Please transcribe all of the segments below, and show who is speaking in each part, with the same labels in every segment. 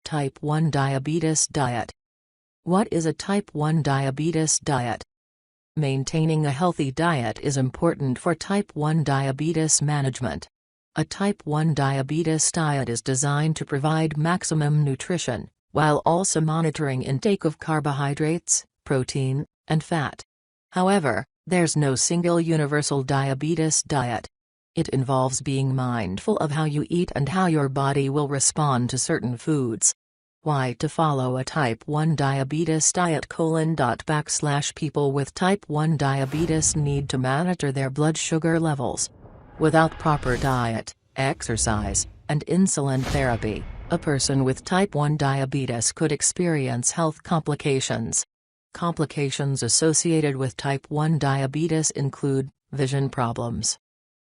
Speaker 1: Type 1 diabetes diet. What is a type 1 diabetes diet? Maintaining a healthy diet is important for type 1 diabetes management. A type 1 diabetes diet is designed to provide maximum nutrition, while also monitoring intake of carbohydrates, protein, and fat. However, there's no single universal diabetes diet. It involves being mindful of how you eat and how your body will respond to certain foods. Why to follow a type 1 diabetes diet: People with type 1 diabetes need to monitor their blood sugar levels. Without proper diet, exercise, and insulin therapy, a person with type 1 diabetes could experience health complications. Complications associated with type 1 diabetes include vision problems,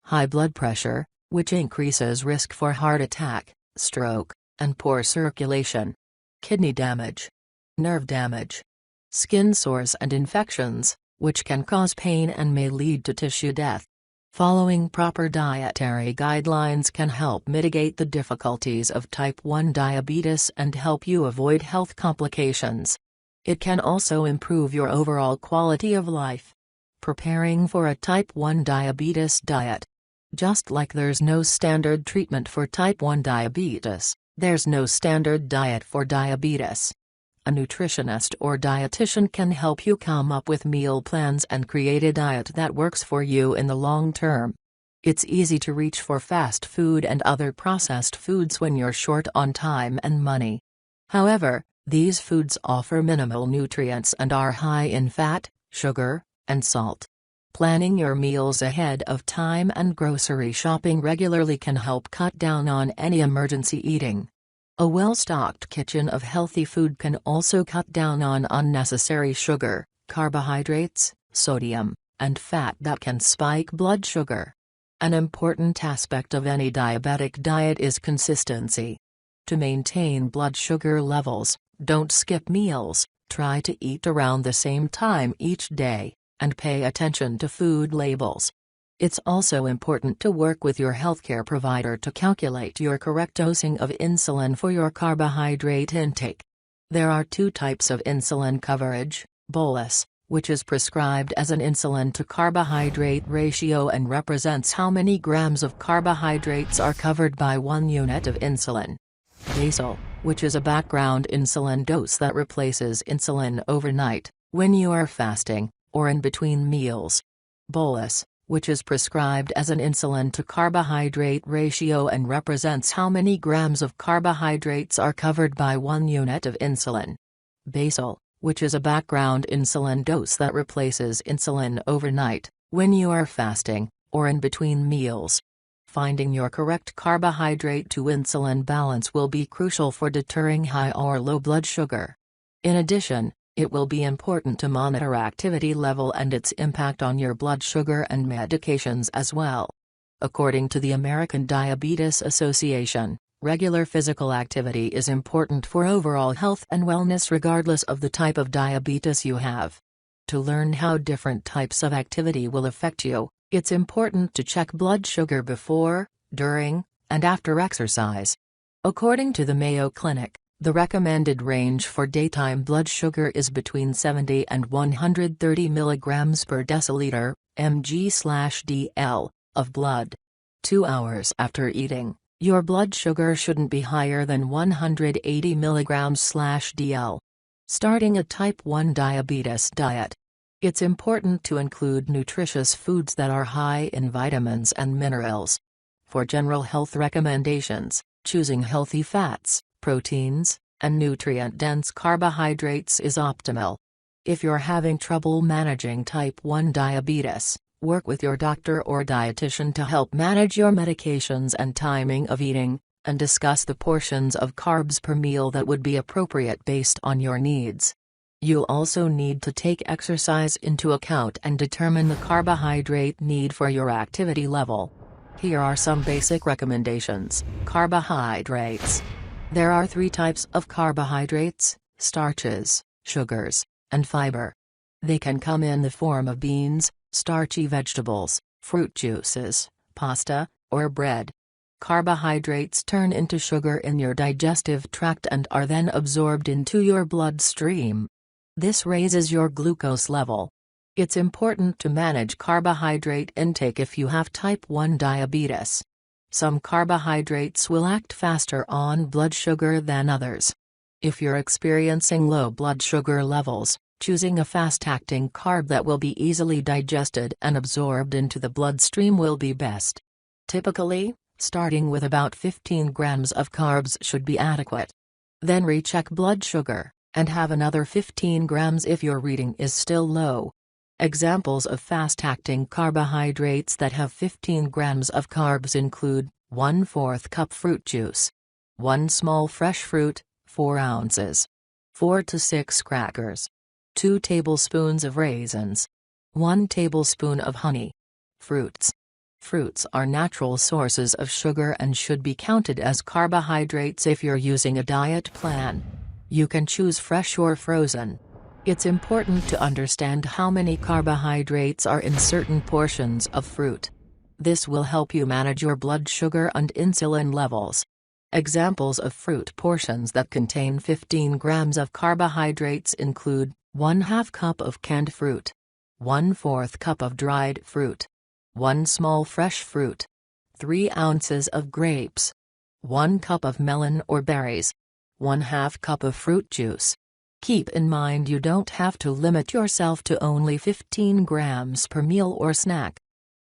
Speaker 1: high blood pressure, which increases risk for heart attack, stroke, and poor circulation, kidney damage, nerve damage, skin sores and infections, which can cause pain and may lead to tissue death. Following proper dietary guidelines can help mitigate the difficulties of type 1 diabetes and help you avoid health complications. It can also improve your overall quality of life. Preparing for a type 1 diabetes diet. Just like there's no standard treatment for type 1 diabetes, there's no standard diet for diabetes. A nutritionist or dietitian can help you come up with meal plans and create a diet that works for you in the long term. It's easy to reach for fast food and other processed foods when you're short on time and money. However, these foods offer minimal nutrients and are high in fat, sugar, and salt. Planning your meals ahead of time and grocery shopping regularly can help cut down on any emergency eating. A well-stocked kitchen of healthy food can also cut down on unnecessary sugar, carbohydrates, sodium, and fat that can spike blood sugar. An important aspect of any diabetic diet is consistency. To maintain blood sugar levels, don't skip meals, try to eat around the same time each day, and pay attention to food labels. It's also important to work with your healthcare provider to calculate your correct dosing of insulin for your carbohydrate intake. There are two types of insulin coverage: bolus, which is prescribed as an insulin to carbohydrate ratio and represents how many grams of carbohydrates are covered by 1 unit of insulin; basal, which is a background insulin dose that replaces insulin overnight, when you are fasting, or in between meals. Bolus, which is prescribed as an insulin to carbohydrate ratio and represents how many grams of carbohydrates are covered by 1 unit of insulin. Basal, which is a background insulin dose that replaces insulin overnight, when you are fasting, or in between meals. Finding your correct carbohydrate to insulin balance will be crucial for deterring high or low blood sugar. In addition, it will be important to monitor activity level and its impact on your blood sugar and medications as well. According to the American Diabetes Association, regular physical activity is important for overall health and wellness regardless of the type of diabetes you have. To learn how different types of activity will affect you, it's important to check blood sugar before, during, and after exercise. According to the Mayo Clinic, the recommended range for daytime blood sugar is between 70 and 130 mg per deciliter, mg/dl, of blood. 2 hours after eating, your blood sugar shouldn't be higher than 180 mg/dl. Starting a type 1 diabetes diet. It's important to include nutritious foods that are high in vitamins and minerals. For general health recommendations, choosing healthy fats, proteins, and nutrient-dense carbohydrates is optimal. If you're having trouble managing type 1 diabetes, work with your doctor or dietitian to help manage your medications and timing of eating, and discuss the portions of carbs per meal that would be appropriate based on your needs. You'll also need to take exercise into account and determine the carbohydrate need for your activity level. Here are some basic recommendations. Carbohydrates. There are 3 types of carbohydrates: starches, sugars, and fiber. They can come in the form of beans, starchy vegetables, fruit juices, pasta, or bread. carbohydrates turn into sugar in your digestive tract and are then absorbed into your bloodstream. This raises your glucose level. It's important to manage carbohydrate intake if you have type 1 diabetes. Some carbohydrates will act faster on blood sugar than others. If you're experiencing low blood sugar levels, choosing a fast-acting carb that will be easily digested and absorbed into the bloodstream will be best. Typically, starting with about 15 grams of carbs should be adequate. Then recheck blood sugar, and have another 15 grams if your reading is still low. Examples of fast-acting carbohydrates that have 15 grams of carbs include 1/4 cup fruit juice, 1 small fresh fruit, 4 ounces, 4 to 6 crackers, 2 tablespoons of raisins, 1 tablespoon of honey. Fruits. Fruits are natural sources of sugar and should be counted as carbohydrates if you're using a diet plan. You can choose fresh or frozen. It's important to understand how many carbohydrates are in certain portions of fruit. This will help you manage your blood sugar and insulin levels. Examples of fruit portions that contain 15 grams of carbohydrates include 1/2 cup of canned fruit, 1/4 cup of dried fruit, 1 small fresh fruit, 3 ounces of grapes, 1 cup of melon or berries, 1/2 cup of fruit juice. Keep in mind you don't have to limit yourself to only 15 grams per meal or snack.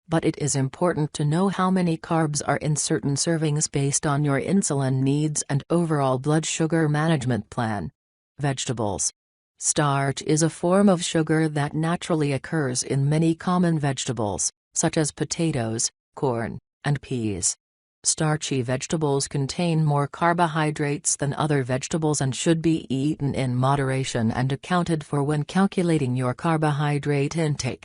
Speaker 1: But it is important to know how many carbs are in certain servings based on your insulin needs and overall blood sugar management plan. Vegetables. Starch is a form of sugar that naturally occurs in many common vegetables, such as potatoes, corn, and peas. Starchy vegetables contain more carbohydrates than other vegetables and should be eaten in moderation and accounted for when calculating your carbohydrate intake.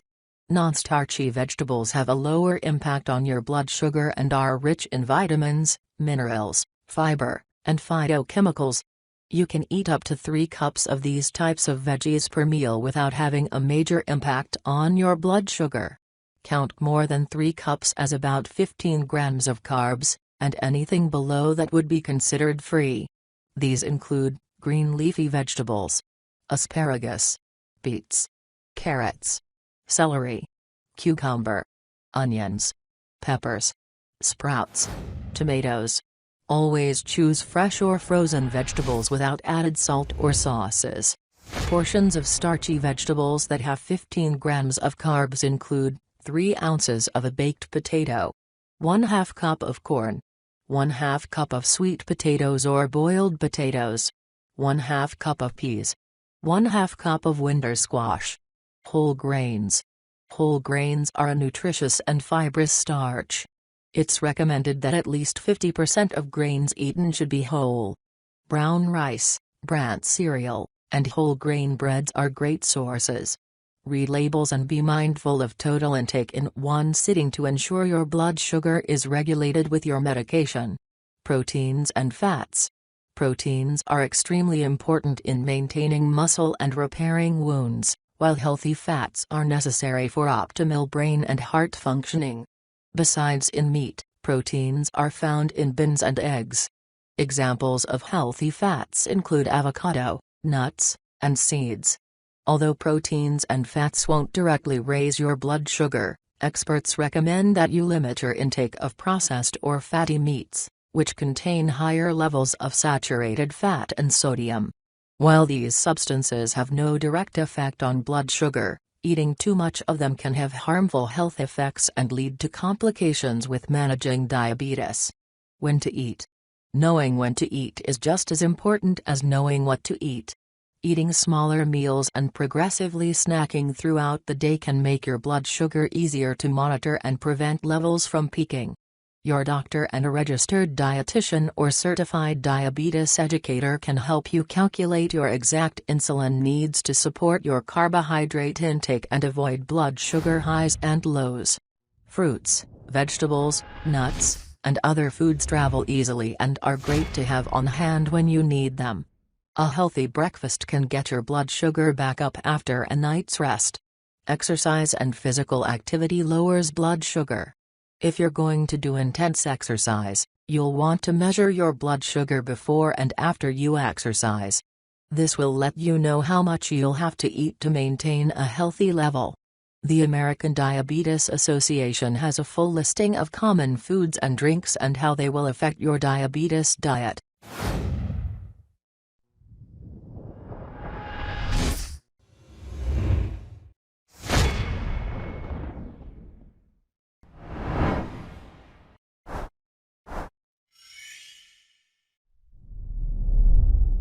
Speaker 1: Non-starchy vegetables have a lower impact on your blood sugar and are rich in vitamins, minerals, fiber, and phytochemicals. You can eat up to 3 cups of these types of veggies per meal without having a major impact on your blood sugar. Count more than 3 cups as about 15 grams of carbs, and anything below that would be considered free. These include green leafy vegetables, asparagus, beets, carrots, celery, cucumber, onions, peppers, sprouts, tomatoes. Always choose fresh or frozen vegetables without added salt or sauces. Portions of starchy vegetables that have 15 grams of carbs include 3 ounces of a baked potato, 1/2 cup of corn, 1/2 cup of sweet potatoes or boiled potatoes, 1/2 cup of peas, 1/2 cup of winter squash. Whole grains. Whole grains are a nutritious and fibrous starch. It's recommended that at least 50% of grains eaten should be whole. Brown rice, bran cereal, and whole grain breads are great sources. Read labels and be mindful of total intake in one sitting to ensure your blood sugar is regulated with your medication. Proteins and fats. Proteins are extremely important in maintaining muscle and repairing wounds, while healthy fats are necessary for optimal brain and heart functioning. Besides in meat, proteins are found in beans and eggs. Examples of healthy fats include avocado, nuts, and seeds. Although proteins and fats won't directly raise your blood sugar, experts recommend that you limit your intake of processed or fatty meats, which contain higher levels of saturated fat and sodium. While these substances have no direct effect on blood sugar, eating too much of them can have harmful health effects and lead to complications with managing diabetes. When to eat. Knowing when to eat is just as important as knowing what to eat. Eating smaller meals and progressively snacking throughout the day can make your blood sugar easier to monitor and prevent levels from peaking. Your doctor and a registered dietitian or certified diabetes educator can help you calculate your exact insulin needs to support your carbohydrate intake and avoid blood sugar highs and lows. Fruits, vegetables, nuts, and other foods travel easily and are great to have on hand when you need them. A healthy breakfast can get your blood sugar back up after a night's rest. Exercise and physical activity lowers blood sugar. If you're going to do intense exercise, You'll want to measure your blood sugar before and after you exercise. This will let you know how much you'll have to eat to maintain a healthy level. The American Diabetes Association has a full listing of common foods and drinks and how they will affect your diabetes diet.